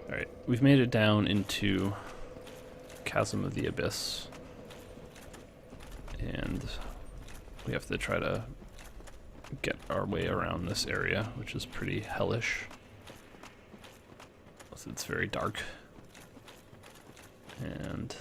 Alright, we've made it down into Chasm of the Abyss. And we have to try to get our way around this area, which is pretty hellish. It's very dark. And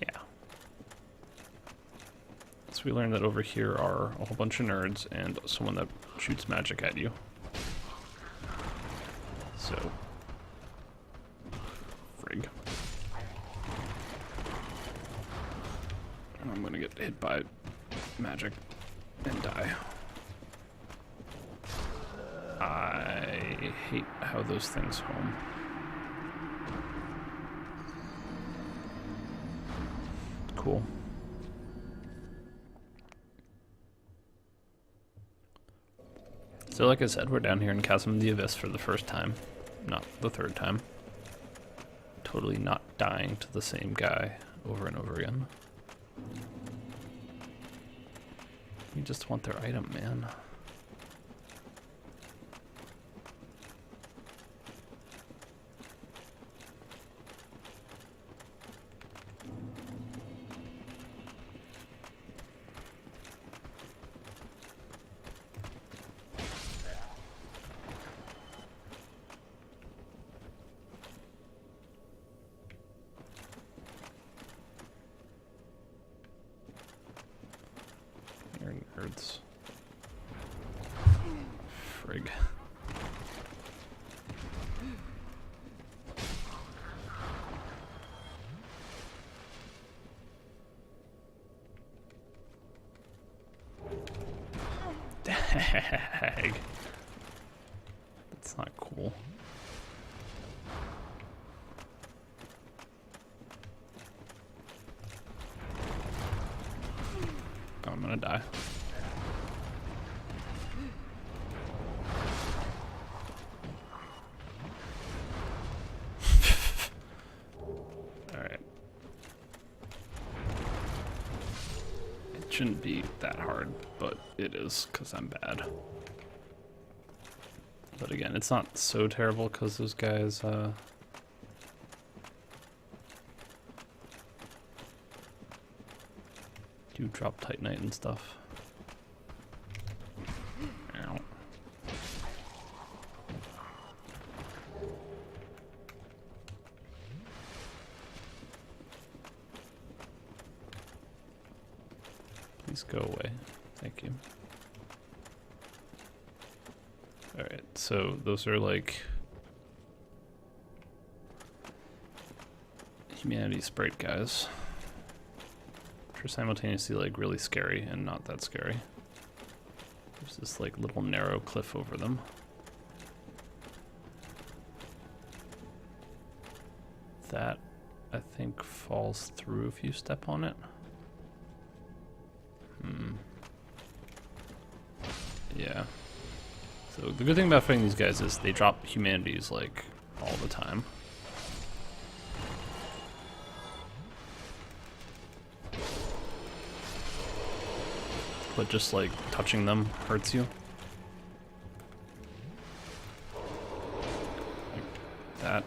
yeah. So we learned that over here are a whole bunch of nerds and someone that shoots magic at you. So, frig. I'm gonna get hit by magic and die. I hate how those things home. Cool. So like I said, we're down here in Chasm of the Abyss for the first time. Not the third time. Totally not dying to the same guy over and over again. You just want their item, man. Nerds. Frig. Dag. That's not cool. Oh, I'm gonna die. Shouldn't be that hard, but it is because I'm bad. But again, it's not so terrible because those guys do drop Titanite and stuff. Ow. Please go away. Thank you. Alright, so those are like humanity sprite guys. Which are simultaneously like really scary and not that scary. There's this like little narrow cliff over them. That I think falls through if you step on it. Yeah. So the good thing about fighting these guys is they drop humanities like all the time. But just like touching them hurts you. Like that.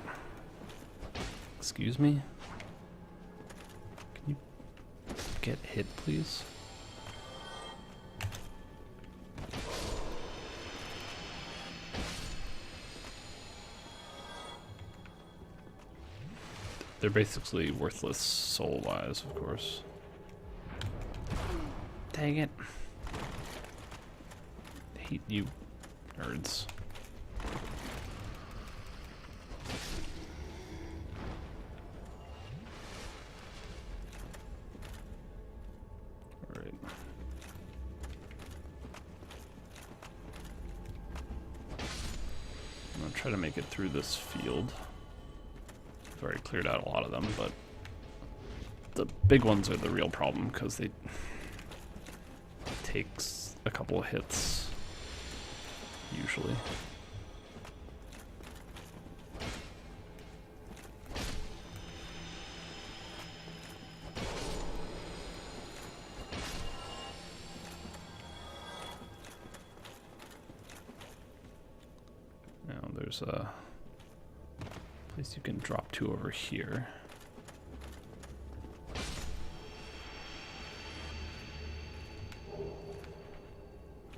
Excuse me? Can you get hit, please? They're basically worthless soul-wise, of course. Dang it. I hate you, nerds. Alright. I'm gonna try to make it through this field. I've already cleared out a lot of them, but the big ones are the real problem because they takes a couple of hits usually. Now there's a Place you can drop to over here.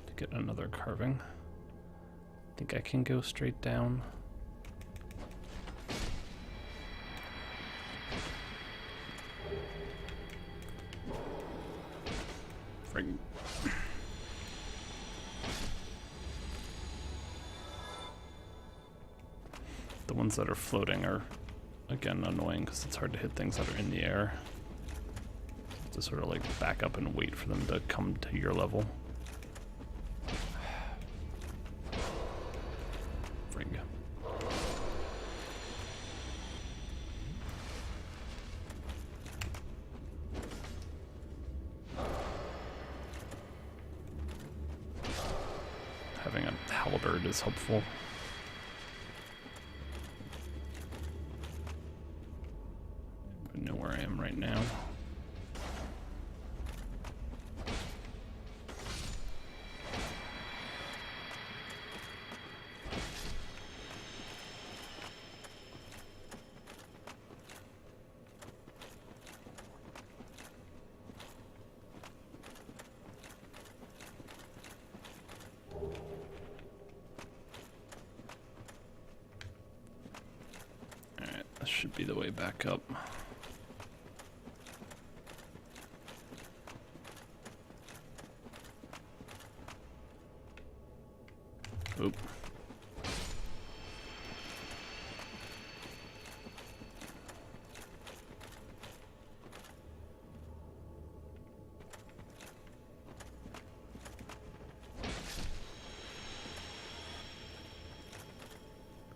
To get another carving. I think I can go straight down. Frig. The ones that are floating are, again, annoying because it's hard to hit things that are in the air. You have to sort of like back up and wait for them to come to your level. Frig. Having a halberd is helpful. I know where I am right now. This should be the way back up. Oop.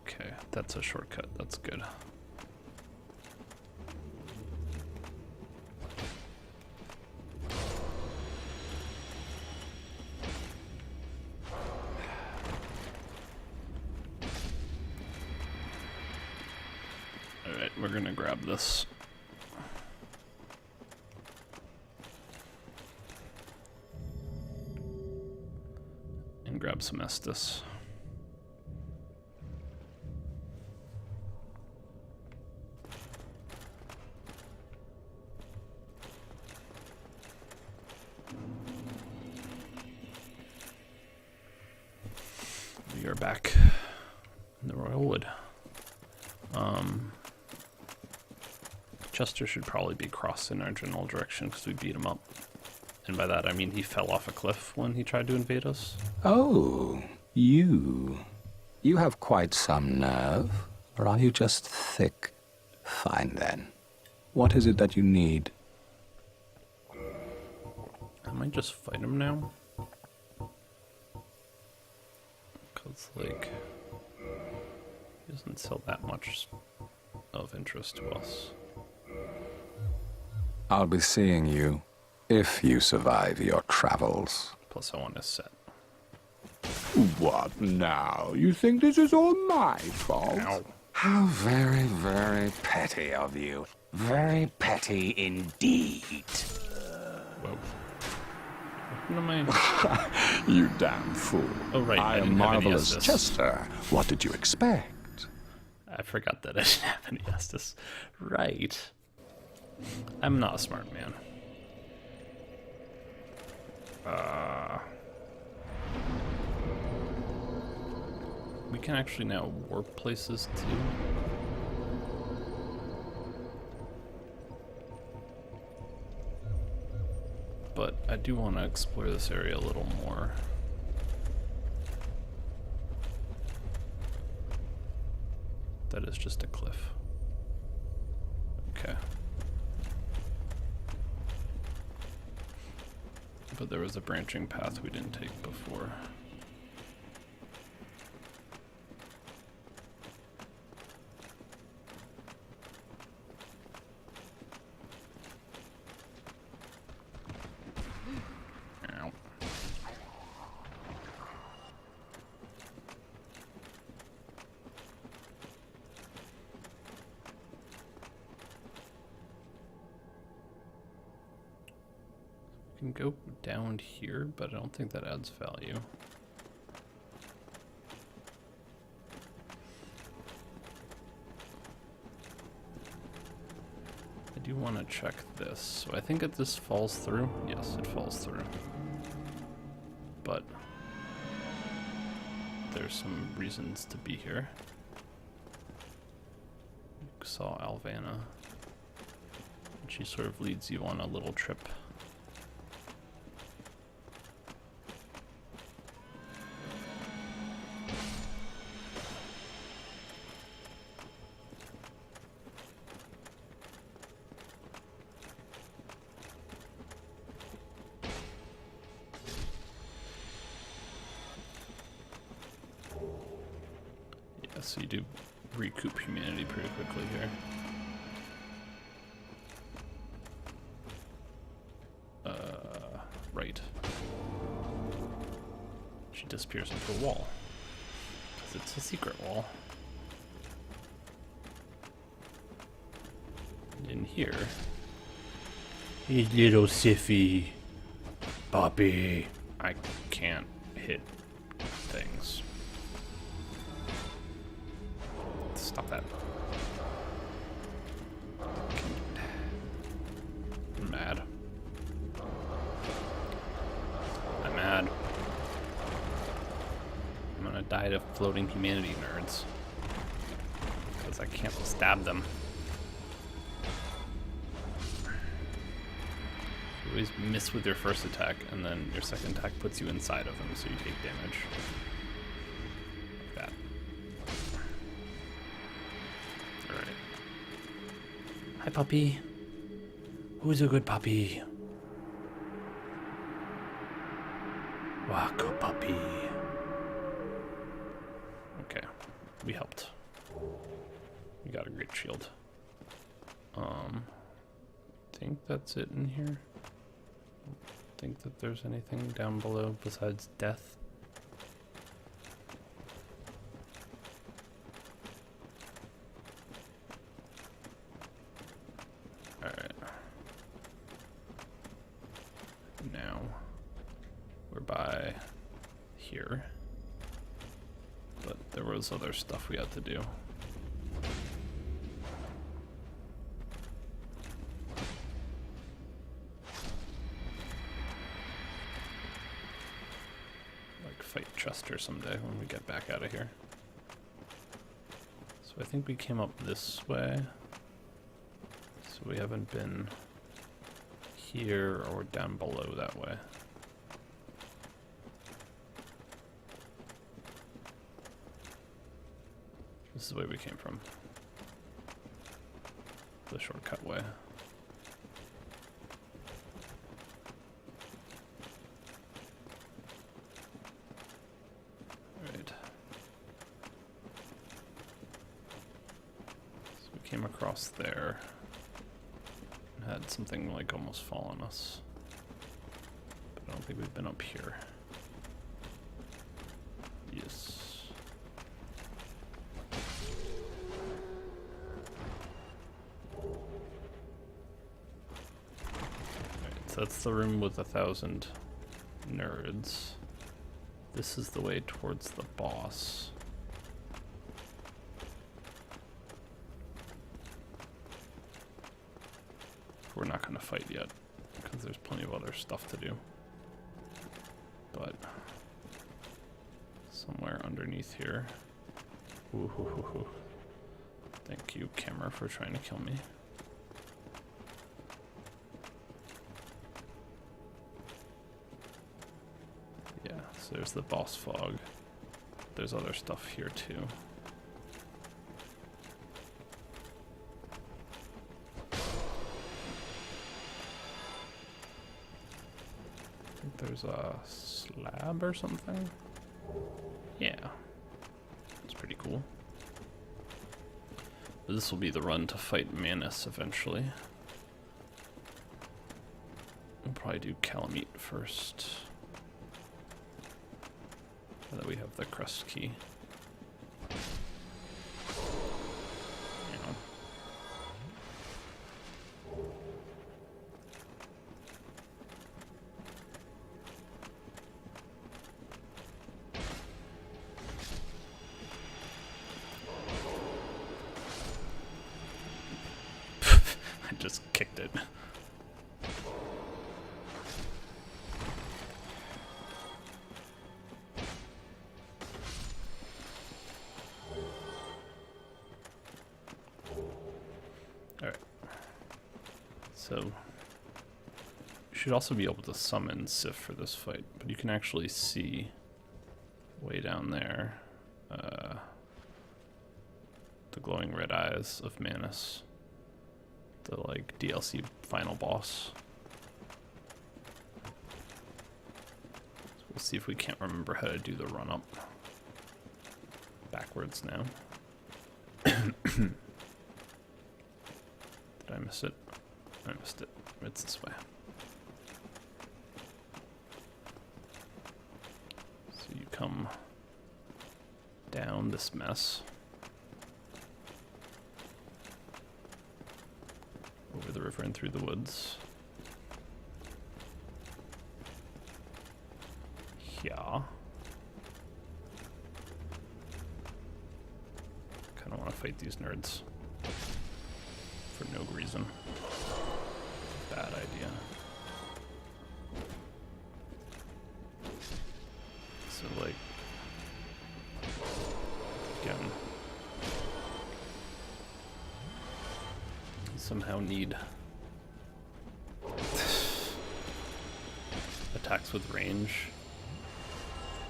Okay, that's a shortcut. That's good. Alright, we're gonna grab this. And grab some Estus. We are back in the Royal Wood. Chester should probably be crossed in our general direction because we beat him up. And by that I mean he fell off a cliff when he tried to invade us. Oh, you. You have quite some nerve. Or are you just thick? Fine then. What is it that you need? I might just fight him now. Because, like, he doesn't sell that much of interest to us. I'll be seeing you if you survive your travels. Plus I want his set. What now? You think this is all my fault? Ow. How very, very petty of you. Very petty indeed. Whoa. What am I? You damn fool. Oh, right. I am didn't have any marvelous Estus. Chester. What did you expect? I forgot that I didn't have any Estus. Right. I'm not a smart man. We can actually now warp places too. But I do want to explore this area a little more. That is just a cliff. Okay. But there was a branching path we didn't take before. Ow. We can go down here, but I don't think that adds value. want to check this. So I think if this falls through, yes, it falls through. But there's some reasons to be here. You saw Alvana. She sort of leads you on a little trip. Yeah, so you do recoup humanity pretty quickly here. Right. She disappears into a wall. Because it's a secret wall. And in here... Hey, little Siffy. Poppy. I can't hit things. Stop that. I'm mad. I'm mad. I'm gonna die to floating humanity nerds. Because I can't stab them. You always miss with your first attack, and then your second attack puts you inside of them, so you take damage. Like that. Alright. Hi, puppy. Who's a good puppy? Waka puppy. Okay, we helped. We got a great shield. Think that's it in here. Think that there's anything down below besides death. Alright. Now we're by here. But there was other stuff we had to do. Fight Chester someday when we get back out of here. So I think we came up this way. So we haven't been here or down below that way. This is the way we came from. The shortcut way. Came across there and had something like almost fall on us, but I don't think we've been up here. Yes. Alright, so that's the room with 1,000 nerds. This is the way towards the boss. We're not going to fight yet, because there's plenty of other stuff to do. But somewhere underneath here. Ooh, hoo, hoo, hoo. Thank you, camera, for trying to kill me. Yeah, so there's the boss fog. There's other stuff here too. There's a slab or something. Yeah, it's pretty cool. But this will be the run to fight Manus eventually. We'll probably do Calamite first. Now that we have the crest key. I just kicked it. Alright. So, you should also be able to summon Sif for this fight, but you can actually see way down there the glowing red eyes of Manus, the like DLC final boss. So we'll see if we can't remember how to do the run up backwards now. Did I miss it? I missed it. It's this way. So you come down this mess, over the river and through the woods. Yeah. Kinda wanna fight these nerds. For no reason. Bad idea. So like, again, somehow need attacks with range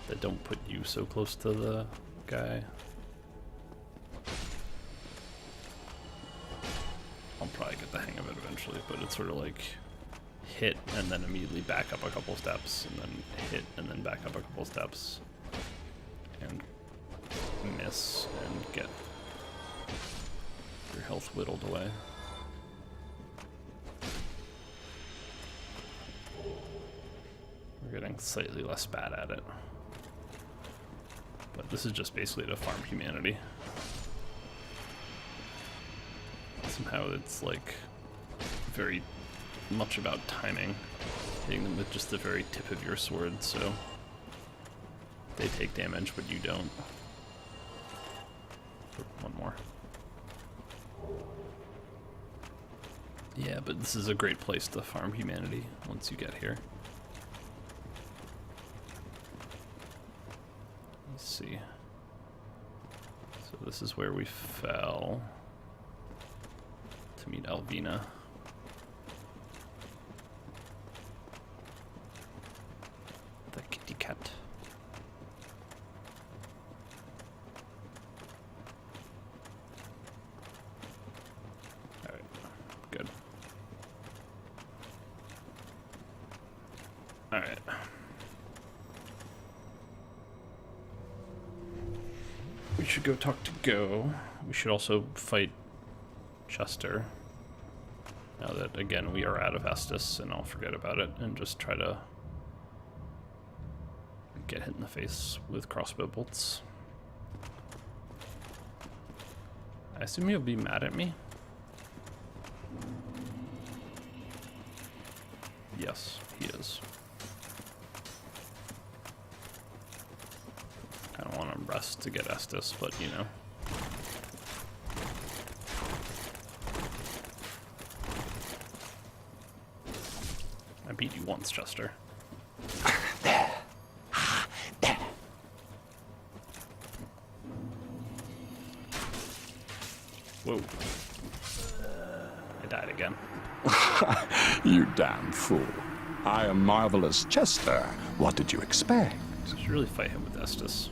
that don't put you so close to the guy. I'll probably get the hang of it eventually, but it's sort of like hit and then immediately back up a couple steps, and then hit and then back up a couple steps, and miss and get your health whittled away. We're getting slightly less bad at it, but this is just basically to farm humanity. Somehow it's like very much about timing, hitting them with just the very tip of your sword, so they take damage but you don't. One more. Yeah, but this is a great place to farm humanity once you get here. Let's see. So this is where we fell to meet Alvina. The kitty cat. Alright, good. Alright. We should go talk to Go. We should also fight Chester. Now that, again, we are out of Estus, and I'll forget about it and just try to get hit in the face with crossbow bolts. I assume he'll be mad at me. Yes, he is. I don't want to rest to get Estus, but you know. I beat you once, Chester. There. There. Whoa. I died again. You damn fool. I am Marvelous Chester. What did you expect? I should really fight him with Estus.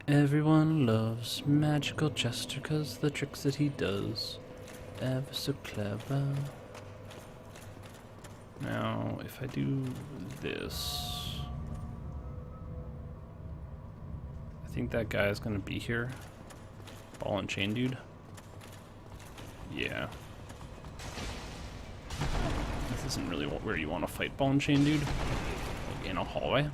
Everyone loves Magical Chester 'cause the tricks that he does, ever so clever. Now, if I do this, I think that guy is going to be here. Ball and chain dude. Yeah. This isn't really where you want to fight ball and chain dude. Like in a hallway.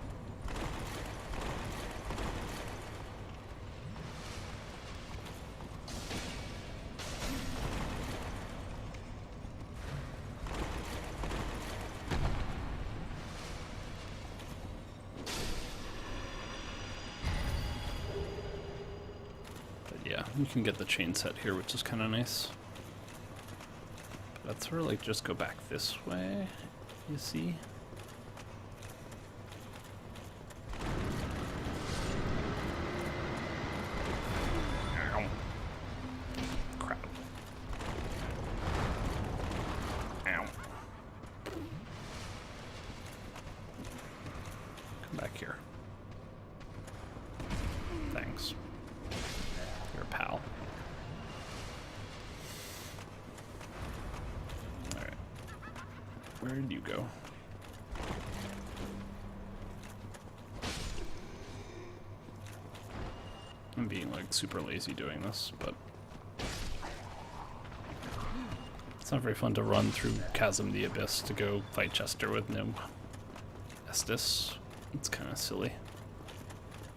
Yeah. You can get the chain set here, which is kind of nice. But I'd sort of like just go back this way, you see? Ow. Crap. Ow. Come back here. Thanks. You're a pal. Alright. Where did you go? I'm being like super lazy doing this, but it's not very fun to run through Chasm the Abyss to go fight Chester with no Estus. It's kind of silly.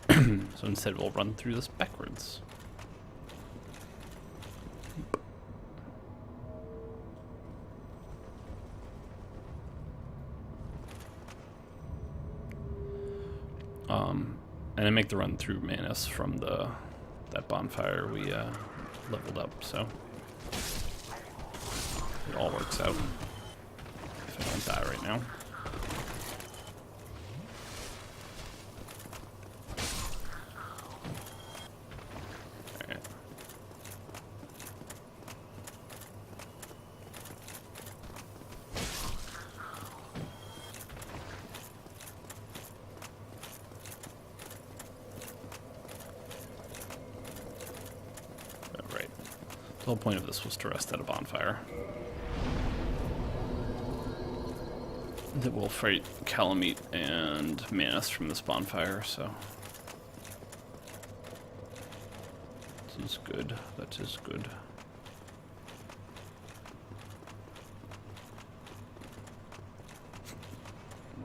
So instead we'll run through this backwards. And I make the run through Manus from that bonfire we leveled up, so it all works out if I don't die right now. The whole point of this was to rest at a bonfire. That will fight Calamite and Manus from this bonfire, so this is good. That is good.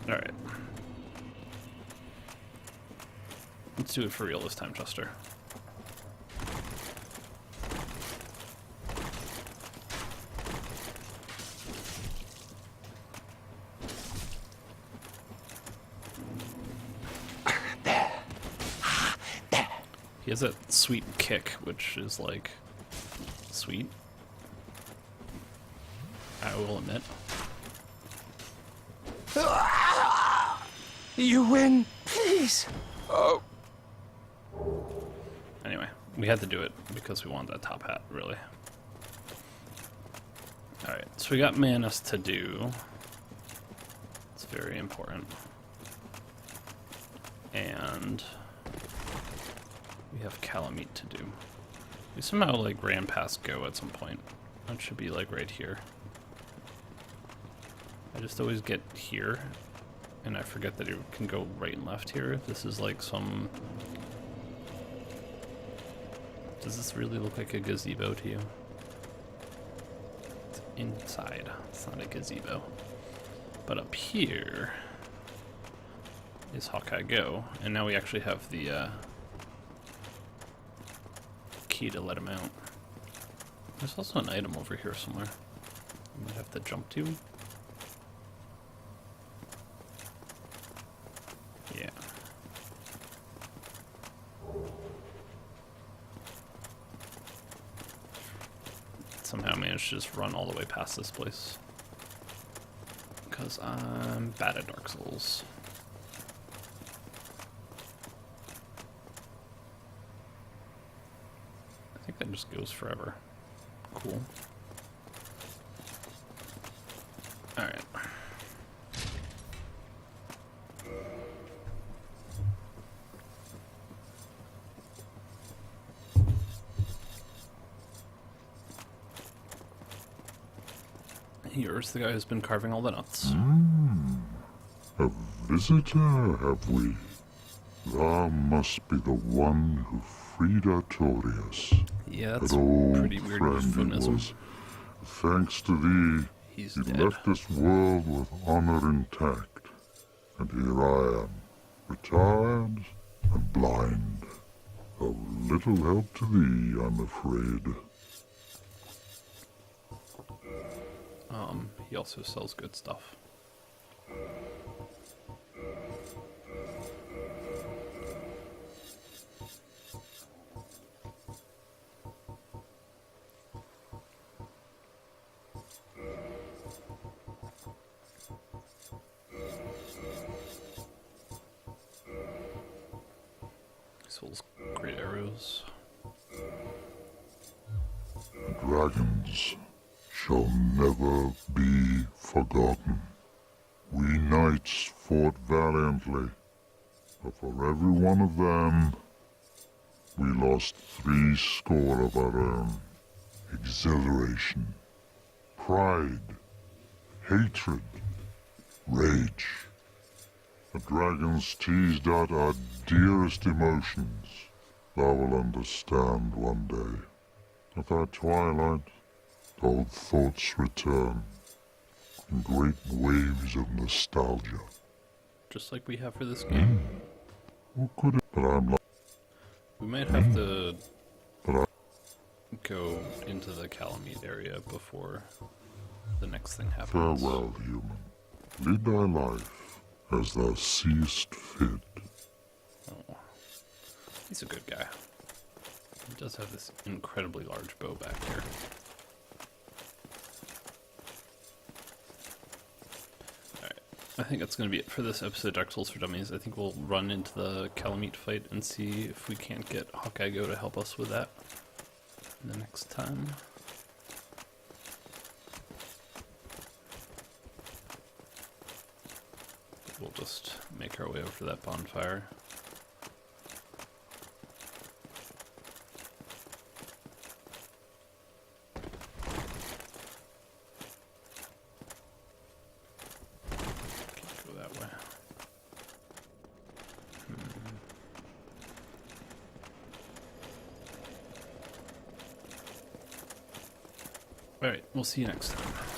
Alright. Let's do it for real this time, Chester. He has that sweet kick, which is like sweet. I will admit. You win, please. Oh. Anyway, we had to do it because we wanted that top hat, really. Alright, so we got Manus to do. It's very important. And we have Calamite to do. We somehow like ran past Go at some point. That should be like right here. I just always get here and I forget that it can go right and left here. This is like some... Does this really look like a gazebo to you? It's inside. It's not a gazebo. But up here is Hawkeye Go, and now we actually have the key to let him out. There's also an item over here somewhere. I might have to jump to. Yeah. Somehow managed to just run all the way past this place. Because I'm bad at Dark Souls. I think that just goes forever. Cool. Alright. Here's the guy who's been carving all the nuts. A visitor, have we? Thou must be the one who freed Artorias. Yeah, that's That old pretty weird friend it euphemism. was. Thanks to thee, He's he dead. left this world with honor intact. And here I am, retired and blind. Of little help to thee, I'm afraid. He also sells good stuff. Souls, great arrows. Dragons shall never be forgotten. We knights fought valiantly, but for every one of them, we lost 70 of our own. Exhilaration, pride, hatred, rage. The dragons teased out our dearest emotions. Thou will understand one day. At that twilight, old thoughts return in great waves of nostalgia. Just like we have for this game. Who could it? But I'm like, We might have to but I, go into the Calamite area before the next thing happens. farewell, human. Lead thy life as thou seest fit. Oh, he's a good guy. He does have this incredibly large bow back here. Alright, I think that's going to be it for this episode of Dark Souls for Dummies. I think we'll run into the Calamite fight and see if we can't get Hawkeye Go to help us with that the next time. We'll just make our way over to that bonfire. Can't go that way. Alright, we'll see you next time.